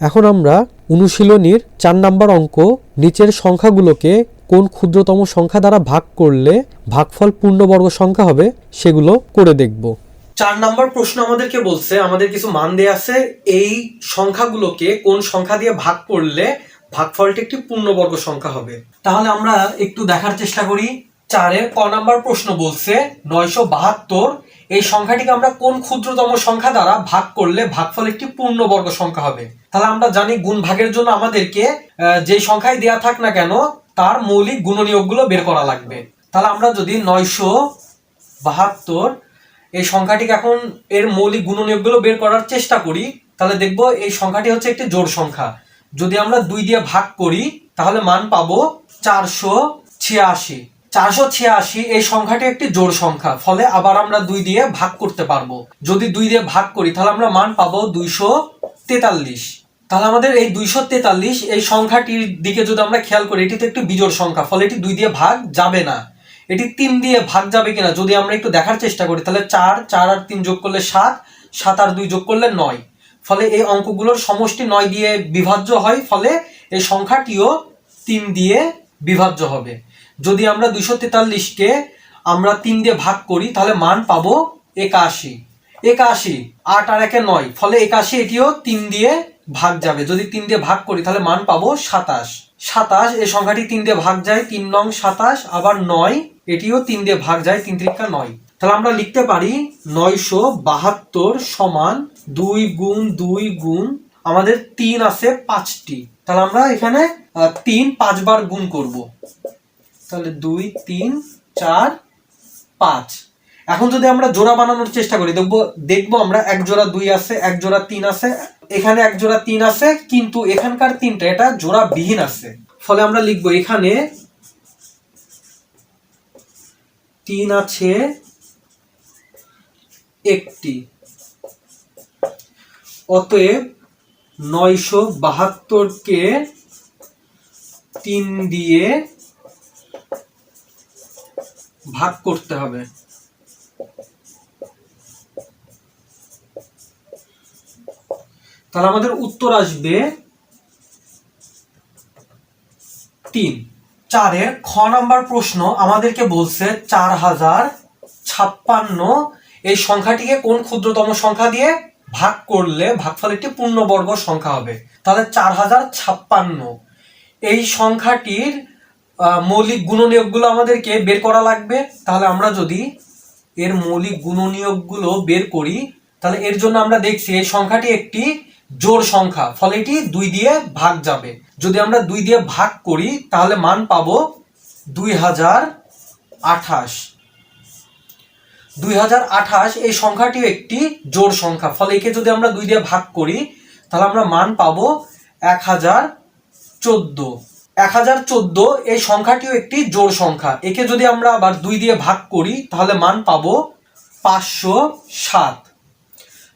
এখন আমরা অনুশীলনীর 4 নম্বর অঙ্ক নিচের সংখ্যাগুলোকে কোন ক্ষুদ্রতম সংখ্যা দ্বারা ভাগ করলে ভাগফল পূর্ণবর্গ সংখ্যা হবে সেগুলো করে দেখব। 4 নম্বর প্রশ্ন আমাদেরকে বলছে, আমাদের কিছু মান দেয়া আছে, এই সংখ্যাগুলোকে কোন সংখ্যা দিয়ে ভাগ করলে ভাগফলটি একটি পূর্ণবর্গ সংখ্যা হবে। তাহলে আমরা একটু দেখার চেষ্টা করি। 4-এর ক নম্বর প্রশ্ন বলছে 972, এই সংখ্যাটিকে আমরা কোন ক্ষুদ্রতম সংখ্যা দ্বারা ভাগ করলে ভাগফল একটি পূর্ণবর্গ সংখ্যা হবে। তাহলে আমরা জানি গুণ ভাগের জন্য আমাদেরকে যে সংখ্যায় দেয়া থাক না কেন তার মৌলিক গুণনীয়কগুলো বের করা লাগবে। তাহলে আমরা যদি 972 এই সংখ্যাটিকে এখন এর মৌলিক গুণনীয়কগুলো বের করার চেষ্টা করি, তাহলে দেখব এই সংখ্যাটি হচ্ছে একটি জোড় সংখ্যা। যদি আমরা 2 দিয়ে ভাগ করি তাহলে মান পাবো 486। 486 এই সংখ্যাটি একটি জোড় সংখ্যা, ফলে আবার আমরা 2 দিয়ে ভাগ করতে পারবো। যদি 2 দিয়ে ভাগ করি তাহলে আমরা মান পাবো 243। তাহলে আমাদের এই 243 এই সংখ্যাটির দিকে যদি আমরা খেয়াল করি, এটি তো একটি বিজোড় সংখ্যা, ফলে এটি 2 দিয়ে ভাগ যাবে না। এটি 3 দিয়ে ভাগ যাবে কিনা যদি আমরা একটু দেখার চেষ্টা করি, তাহলে 4 আর 3 যোগ করলে 7, 7 আর 2 যোগ করলে 9, ফলে এই অঙ্কগুলোর সমষ্টি 9 দিয়ে বিভাজ্য হয়, ফলে এই সংখ্যাটিও 3 দিয়ে বিভাজ্য হবে। যদি আমরা 243-কে আমরা 3 দিয়ে ভাগ করি তাহলে মান পাবো 81। 81, 8 আর 1 9, ফলে 81 এটিও 3 দিয়ে ভাগ যাবে। যদি 3 দিয়ে ভাগ করি তাহলে মান পাবো 27। 27 এই সংখ্যাটি 3 দিয়ে ভাগ যায়, 3 নং 27, আবার 9 এটিও 3 দিয়ে ভাগ যায়, 3 3 9। তাহলে আমরা লিখতে পারি 972 সমান 2 গুণ 2 গুণ আমাদের 3 আছে 5টি। তাহলে আমরা এখানে 3 5 বার গুণ করব। তাহলে 2 3 4 5। এখন যদি আমরা জোড়া বানানোর চেষ্টা করি দেখবো আমরা এক জোড়া 2 আছে, এক জোড়া 3 আছে, এখানে এক জোড়া 3 আছে, কিন্তু এখানকার 3টা এটা জোড়া বিহীন আছে। ফলে আমরা লিখবো এখানে 3 আছে একটি, অতএব 972-কে 3 দিয়ে ভাগ করতে হবে। তাহলে আমাদের উত্তর আসবে 3। 4-এর খ নাম্বার প্রশ্ন আমাদেরকে বলছে 4056 এই সংখ্যাটিকে কোন ক্ষুদ্রতম সংখ্যা দিয়ে ভাগ করলে ভাগফল একটি পূর্ণবর্গ সংখ্যা হবে। তাহলে 4056 এই সংখ্যাটির মৌলিক গুণনীয়কগুলো আমাদেরকে বের করা লাগবে। তাহলে আমরা যদি এর মৌলিক গুণনীয়কগুলো বের করি তাহলে এর জন্য আমরা দেখছি এই সংখ্যাটি একটি জোড় সংখ্যা, ফলে এটি 2 দিয়ে ভাগ যাবে। যদি আমরা 2 দিয়ে ভাগ করি তাহলে মান পাবো 2028। 2028 এই সংখ্যাটি একটি জোড় সংখ্যা, ফলে একে যদি আমরা 2 দিয়ে ভাগ করি তাহলে আমরা মান পাবো 1014। 1014 এই সংখ্যাটিও একটি জোড় সংখ্যা, একে যদি আমরা আবার 2 দিয়ে ভাগ করি তাহলে মান পাবো 507।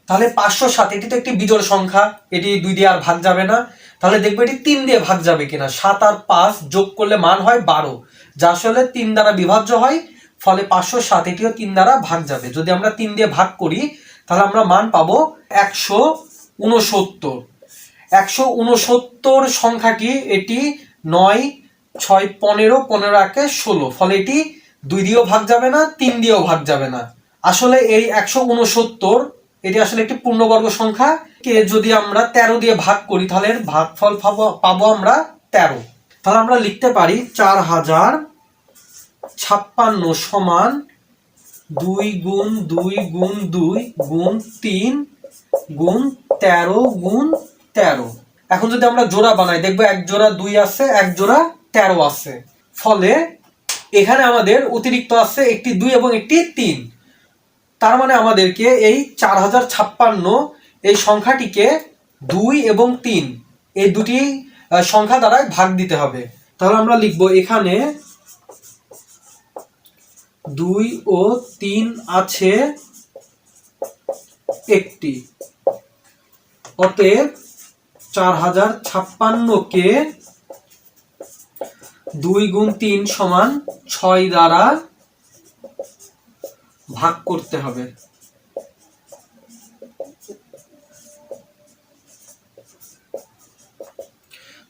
তাহলে 507 এটি তো একটি বিজোড় সংখ্যা, এটি 2 দিয়ে আর ভাগ যাবে না। তাহলে দেখবো এটি 3 দিয়ে ভাগ যাবে কিনা। 7 আর 5 যোগ করলে মান হয় 12, যা আসলে 3 দ্বারা বিভাজ্য হয়, ফলে 507 এটিও 3 দ্বারা ভাগ যাবে। যদি আমরা 3 দিয়ে ভাগ করি তাহলে আমরা মান পাবো 169। 169 সংখ্যাটি এটি 9 6 15, 15 একে 16, ফলে এটি 2 দিয়েও ভাগ যাবে না, 3 দিয়েও ভাগ যাবে না। আসলে এই 169 এটি আসলে একটি পূর্ণবর্গ সংখ্যা, কে যদি আমরা 13 দিয়ে ভাগ করি তাহলে এর ভাগফল পাবো আমরা 13। তাহলে আমরা লিখতে পারি 4056 সমান 2 গুণ 2 গুণ 2 গুণ 3 গুণ 13 গুণ 13। এখন যদি আমরা জোড়া বানাই দেখবো এক জোড়া 2 আছে, এক জোড়া 13 আছে, ফলে এখানে আমাদের অতিরিক্ত আছে একটি 2 এবং একটি 3। তার মানে আমাদেরকে এই 4056 এই সংখ্যাটিকে 2 এবং 3 এই দুটি সংখ্যা দ্বারা ভাগ দিতে হবে। তাহলে আমরা লিখব এখানে 2 ও 3 আছে একটি, অতএব 4056-কে 2 গুণ 3 সমান 6 দ্বারা ভাগ করতে হবে।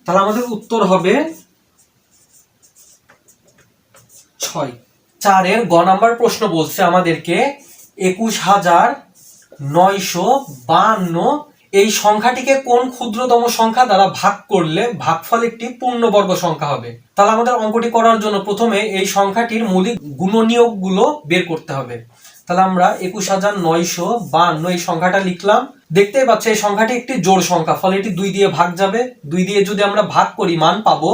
তাহলে আমাদের উত্তর হবে 6। 4-এর গ নাম্বার প্রশ্ন বলছে আমাদেরকে 21,952 এই সংখ্যাটিকে কোন ক্ষুদ্রতম সংখ্যা দ্বারা ভাগ করলে ভাগফল একটি পূর্ণবর্গ সংখ্যা হবে। তাহলে আমাদের অঙ্কটি করার জন্য প্রথমে এই সংখ্যাটির মৌলিক গুণনীয়কগুলো বের করতে হবে। তাহলে আমরা 21,952 এই সংখ্যাটা লিখলাম। দেখতেই পাচ্ছি এই সংখ্যাটি একটি জোড় সংখ্যা, ফলে এটি 2 দিয়ে ভাগ যাবে। 2 দিয়ে যদি আমরা ভাগ করি মান পাবো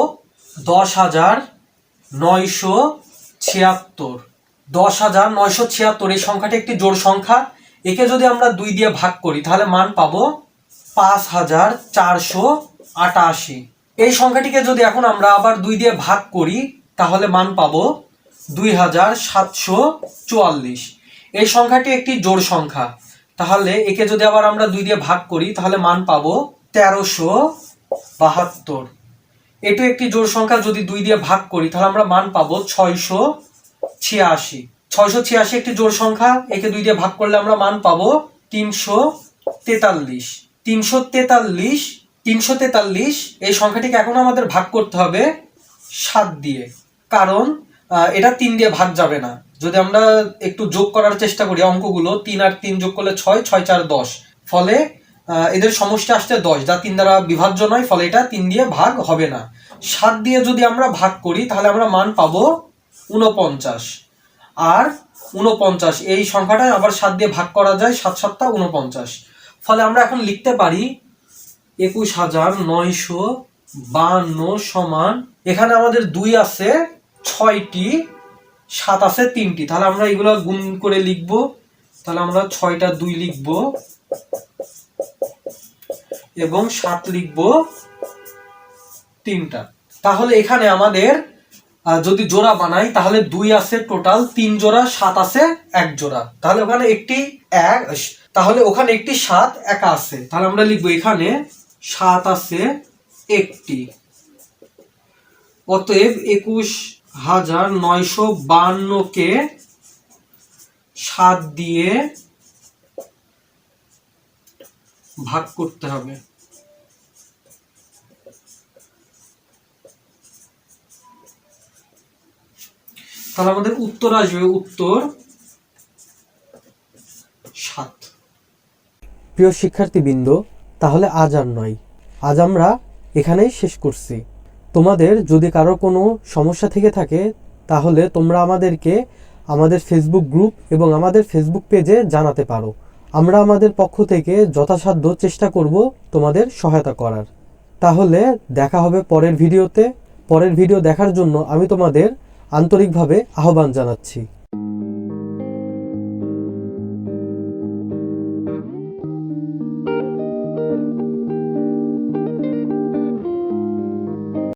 10,976। 10,976 এই সংখ্যাটি একটি জোড় সংখ্যা। একে যদি আমরা 2 দিয়ে ভাগ করি তাহলে মান পাবো 5,488। এই সংখ্যাটিকে যদি এখন আমরা আবার 2 দিয়ে ভাগ করি তাহলে মান পাবো 2,744। এই সংখ্যাটি একটি জোড় সংখ্যা, তাহলে একে যদি আবার আমরা 2 দিয়ে ভাগ করি তাহলে মান পাবো 1372। এটি একটি জোড় সংখ্যা, যদি 2 দিয়ে ভাগ করি তাহলে আমরা মান পাবো 686। 686 একটি জোড় সংখ্যা, একে 2 দিয়ে ভাগ করলে আমরা মান পাবো 343। 343 এই সংখ্যাটিকে এখন আমাদের ভাগ করতে হবে 7 দিয়ে, কারণ এটা 3 দিয়ে ভাগ যাবে না। যদি আমরা একটু যোগ করার চেষ্টা করি অঙ্কগুলো, 3 আর 3 যোগ করলে 6, 6 4 10, ফলে এদের সমষ্টি আসছে 10, যা 3 দ্বারা বিভাজ্য নয়, ফলে এটা 3 দিয়ে ভাগ হবে না। 7 দিয়ে যদি আমরা ভাগ করি তাহলে আমরা মান পাবো 49। আর 49 এই সংখ্যাটা আবার 7 দিয়ে ভাগ করা যায়, 7 7 49। ফলে আমরা এখন লিখতে পারি 21,952 সমান, এখানে আমাদের 2 আছে 6টি, 7 আছে 3টি। তাহলে আমরা এগুলো গুণ করে লিখবো। তাহলে আমরা 6টা 2 লিখবো এবং 7 লিখবো 3টা। তাহলে এখানে আমাদের যদি জোড়া বানাই তাহলে 2 আছে টোটাল, 3 জোড়া, 7 আছে 1 জোড়া। তাহলে ওখানে একটি 7 একা আছে। তাহলে আমরা লিখবো এখানে 7 আছে একটি। অতএব 21,952 কে 7 দিয়ে ভাগ করতে হবে। তাহলে আমাদের উত্তর আসবে উত্তর 7। প্রিয় শিক্ষার্থীবৃন্দ, তাহলে আজ আর নয়, আজ আমরা এখানেই শেষ করছি। তোমাদের যদি কারো কোনো সমস্যা থেকে থাকে তাহলে তোমরা আমাদেরকে আমাদের ফেসবুক গ্রুপ এবং আমাদের ফেসবুক পেজে জানাতে পারো। আমরা আমাদের পক্ষ থেকে যথাসাধ্য চেষ্টা করব তোমাদের সহায়তা করার। তাহলে দেখা হবে পরের ভিডিওতে। পরের ভিডিও দেখার জন্য আমি তোমাদের আন্তরিকভাবে আহ্বান জানাচ্ছি।